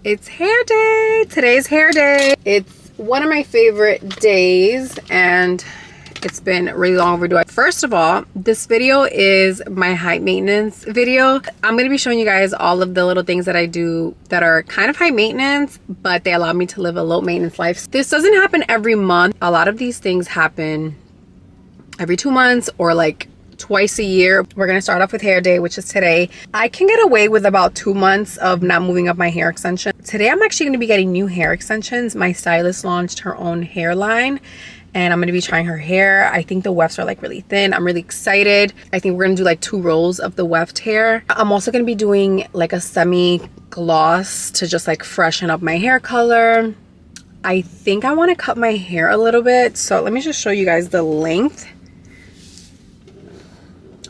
It's hair day. Today's hair day. It's one of my favorite days and it's been really long overdue. First of all, this video is my high maintenance video. I'm going to be showing you guys all of the little things that I do that are kind of high maintenance, but they allow me to live a low maintenance life. This doesn't happen every month. A lot of these things happen every 2 months or like twice a year. We're gonna start off with hair day, which is today. I can get away with about 2 months of not moving up my hair extension. Today I'm actually gonna be getting new hair extensions. My stylist launched her own hairline and I'm gonna be trying her hair. I think the wefts are like really thin. I'm really excited. I think we're gonna do like 2 rolls of the weft hair. I'm also gonna be doing like a semi gloss to just like freshen up my hair color. I think I want to cut my hair a little bit, so let me just show you guys the length.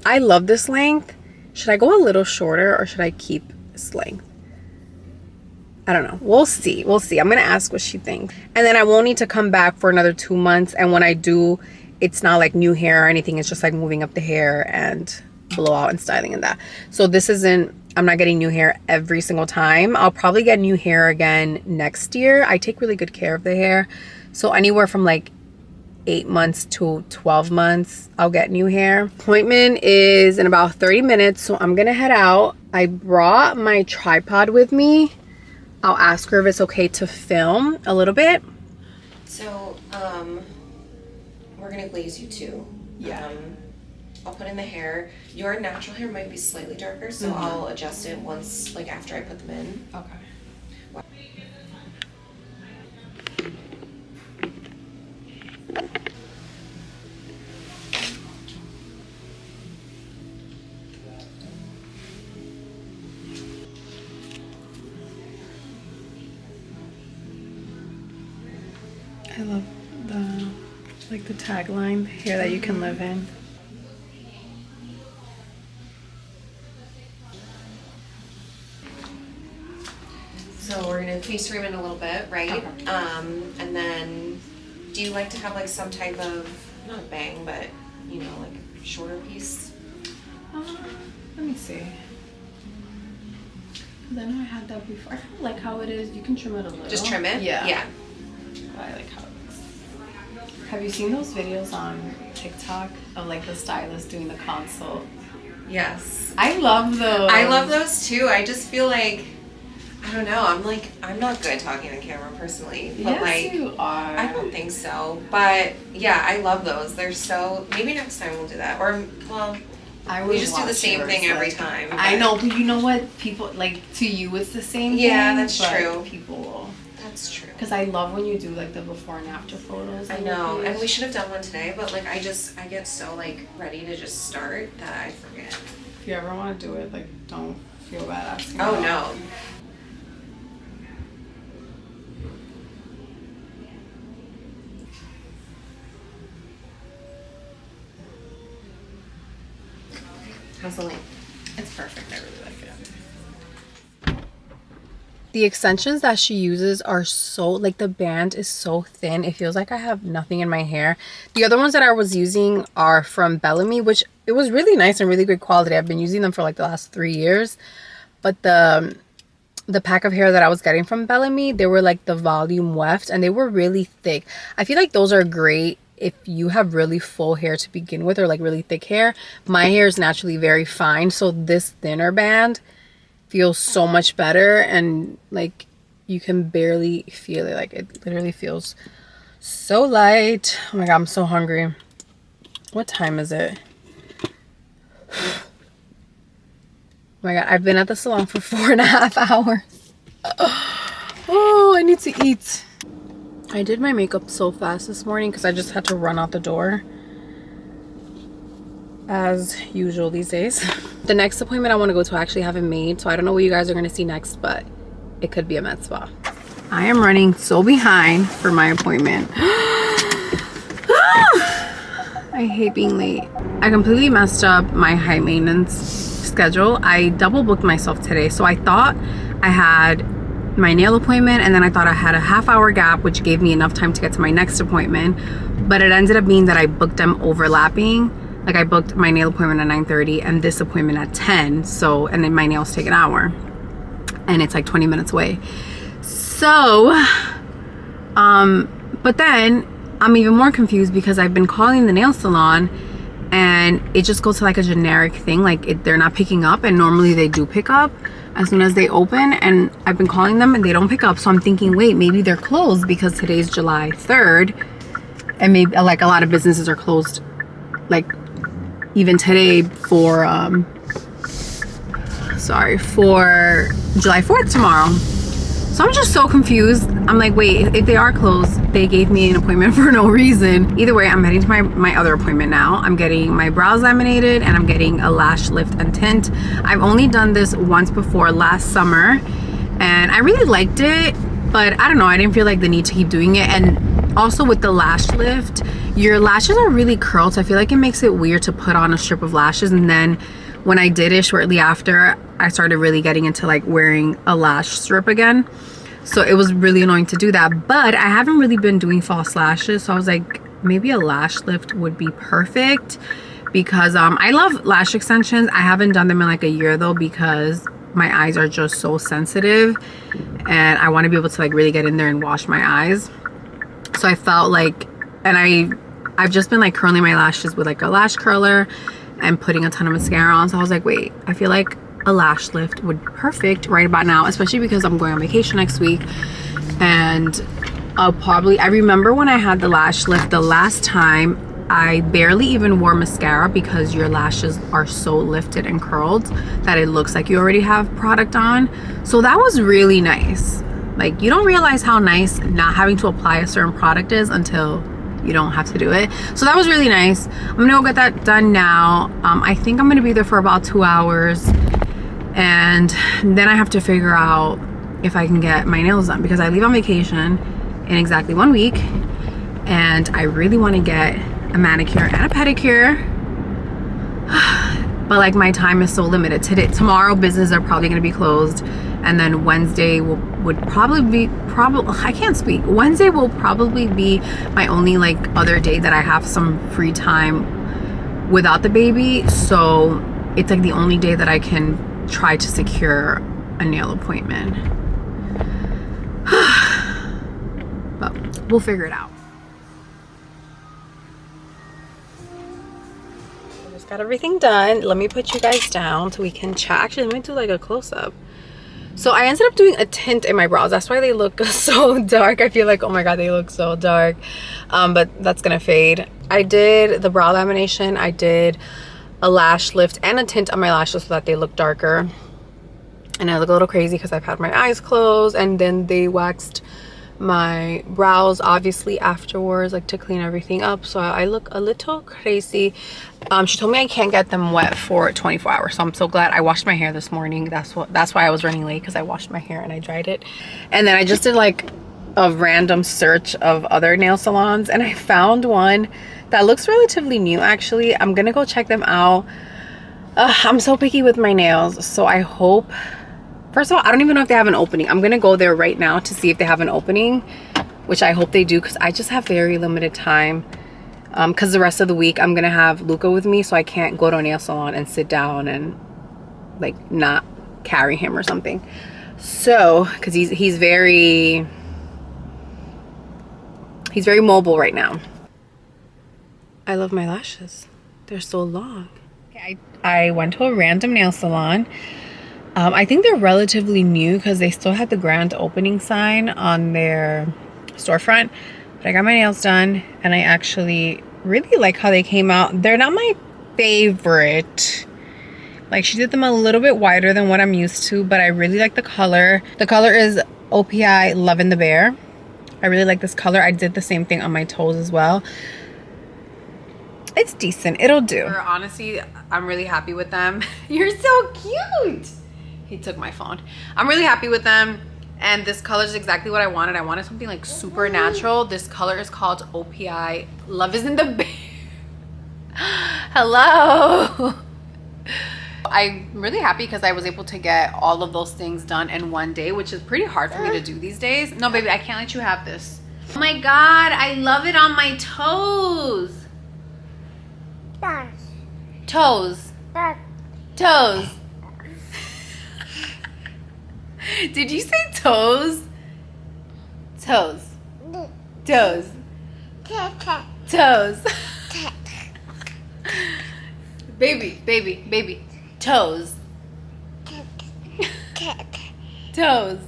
I love this length. Should I go a little shorter or should I keep this length? I don't know. We'll see. We'll see. I'm going to ask what she thinks. And then I won't need to come back for another 2 months. And when I do, it's not like new hair or anything. It's just like moving up the hair and blowout and styling and that. So this isn't, I'm not getting new hair every single time. I'll probably get new hair again next year. I take really good care of the hair. So anywhere from like 8 months to 12 months I'll get new hair. Appointment is in about 30 minutes, so I'm gonna head out. I brought my tripod with me. I'll ask her if it's okay to film a little bit. So we're gonna glaze you too. Yeah. I'll put in the hair. Your natural hair might be slightly darker, so I'll adjust it once, like after I put them in. Okay. I love the tagline, hair that you can live in. So we're gonna face frame in a little bit, right? Okay. And then, do you like to have like some type of, not a bang, but you know, like a shorter piece? Let me see. Cause I know I had that before. I kind of like how it is. You can trim it a little. Just trim it? Yeah. Yeah. I like how it looks. Have you seen those videos on TikTok of like the stylist doing the consult? Yes. I love those. I love those too. I just feel like, I don't know, I'm not good talking on camera personally. But yes, like, you are. I don't think so. But yeah, I love those. They're so, maybe next time we'll do that. Or, well, we just do the same thing every time. I know, but you know what? People, like, to you it's the same thing. Yeah, that's true. People. That's true. Because I love when you do like the before and after photos. I know, and we should have done one today, but like I get so like ready to just start that I forget. If you ever want to do it, like don't feel bad asking. Oh no. How's the length? It's perfect. I really like it. The extensions that she uses are so, like the band is so thin. It feels like I have nothing in my hair. The other ones that I was using are from Bellamy, which it was really nice and really good quality. I've been using them for like the last 3 years. But the pack of hair that I was getting from Bellamy, they were like the volume weft and they were really thick. I feel like those are great if you have really full hair to begin with or like really thick hair. My hair is naturally very fine, so this thinner band feels so much better and like you can barely feel it. Like it literally feels so light. Oh my god, I'm so hungry. What time is it? Oh my god, I've been at the salon for 4.5 hours. Oh, I need to eat. I did my makeup so fast this morning because I just had to run out the door. As usual these days. The next appointment I want to go to, I actually haven't made, so I don't know what you guys are going to see next, but it could be a med spa. I am running so behind for my appointment. I hate being late. I completely messed up my high maintenance schedule. I double booked myself today, so I thought I had my nail appointment and then I thought I had a half-hour gap, which gave me enough time to get to my next appointment, but it ended up being that I booked them overlapping. Like I booked my nail appointment at 9:30 and this appointment at 10. So, and then my nails take an hour and it's like 20 minutes away. So, but then I'm even more confused because I've been calling the nail salon and it just goes to like a generic thing, like they're not picking up, and normally they do pick up as soon as they open, and I've been calling them and they don't pick up. So I'm thinking, wait, maybe they're closed because today's July 3rd and maybe like a lot of businesses are closed like even today for for July 4th tomorrow. So I'm just so confused. I'm like, wait, if they are closed, they gave me an appointment for no reason. Either way, I'm heading to my other appointment now. I'm getting my brows laminated and I'm getting a lash lift and tint. I've only done this once before last summer and I really liked it, but I don't know, I didn't feel like the need to keep doing it. And also with the lash lift, your lashes are really curled, so I feel like it makes it weird to put on a strip of lashes. And then when I did it shortly after, I started really getting into like wearing a lash strip again. So it was really annoying to do that, but I haven't really been doing false lashes. So I was like, maybe a lash lift would be perfect because I love lash extensions. I haven't done them in like a year though because my eyes are just so sensitive and I want to be able to like really get in there and wash my eyes. So I felt like, and I've just been like curling my lashes with like a lash curler and putting a ton of mascara on. So I was like, wait, I feel like a lash lift would be perfect right about now, especially because I'm going on vacation next week. And I remember when I had the lash lift the last time, I barely even wore mascara because your lashes are so lifted and curled that it looks like you already have product on. So that was really nice. Like, you don't realize how nice not having to apply a certain product is until you don't have to do it. So that was really nice. I'm gonna go get that done now. I think I'm gonna be there for about 2 hours and then I have to figure out if I can get my nails done because I leave on vacation in exactly 1 week and I really want to get a manicure and a pedicure, but like my time is so limited. Tomorrow businesses are probably going to be closed, and then Wednesday would probably be I can't speak. Wednesday will probably be my only like other day that I have some free time without the baby. So it's like the only day that I can try to secure a nail appointment. But we'll figure it out. I just got everything done. Let me put you guys down so we can chat. Actually, let me do like a close-up. So I ended up doing a tint in my brows. That's why they look so dark. I feel like, oh my god, they look so dark. But that's gonna fade. I did the brow lamination. I did a lash lift and a tint on my lashes so that they look darker. And I look a little crazy because I've had my eyes closed, and then they waxed my brows obviously afterwards, like to clean everything up. So I look a little crazy. She told me I can't get them wet for 24 hours, so I'm so glad. I washed my hair this morning. That's why I was running late, because I washed my hair and I dried it. And then I just did like a random search of other nail salons and I found one that looks relatively new actually. I'm gonna go check them out. I'm so picky with my nails, so I hope, first of all, I don't even know if they have an opening. I'm gonna go there right now to see if they have an opening, which I hope they do, because I just have very limited time. Because the rest of the week I'm gonna have Luca with me, so I can't go to a nail salon and sit down and like not carry him or something. So, because he's very mobile right now. I love my lashes. They're so long. Okay, I went to a random nail salon. I think they're relatively new because they still had the grand opening sign on their storefront. But I got my nails done and I actually really like how they came out. They're not my favorite. Like, she did them a little bit wider than what I'm used to, but I really like the color. The color is OPI Lovin' the Bear. I really like this color. I did the same thing on my toes as well. It's decent. It'll do. Honestly, I'm really happy with them. You're so cute. He took my phone. I'm really happy with them. And this color is exactly what I wanted. I wanted something like super natural. This color is called OPI Love is in the Bear. Hello. I'm really happy because I was able to get all of those things done in one day, which is pretty hard for me to do these days. No, baby, I can't let you have this. Oh my god, I love it on my toes. Toes. Toes. Did you say toes? Toes. Toes. Toes. Baby, baby, baby. Toes. Toes.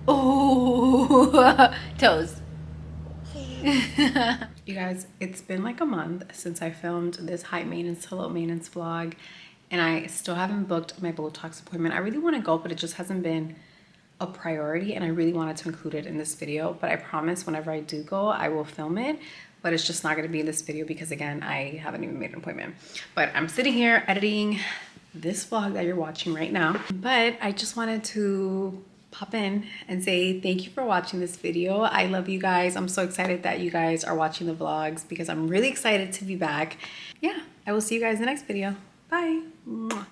Ooh. Toes. You guys, it's been like a month since I filmed this high maintenance to low maintenance vlog, and I still haven't booked my Botox appointment. I really want to go, but it just hasn't been a priority, and I really wanted to include it in this video. But I promise whenever I do go, I will film it, but it's just not going to be in this video because again, I haven't even made an appointment. But I'm sitting here editing this vlog that you're watching right now. But I just wanted to pop in and say thank you for watching this video. I love you guys. I'm so excited that you guys are watching the vlogs because I'm really excited to be back. Yeah, I will see you guys in the next video. Bye. Mwah.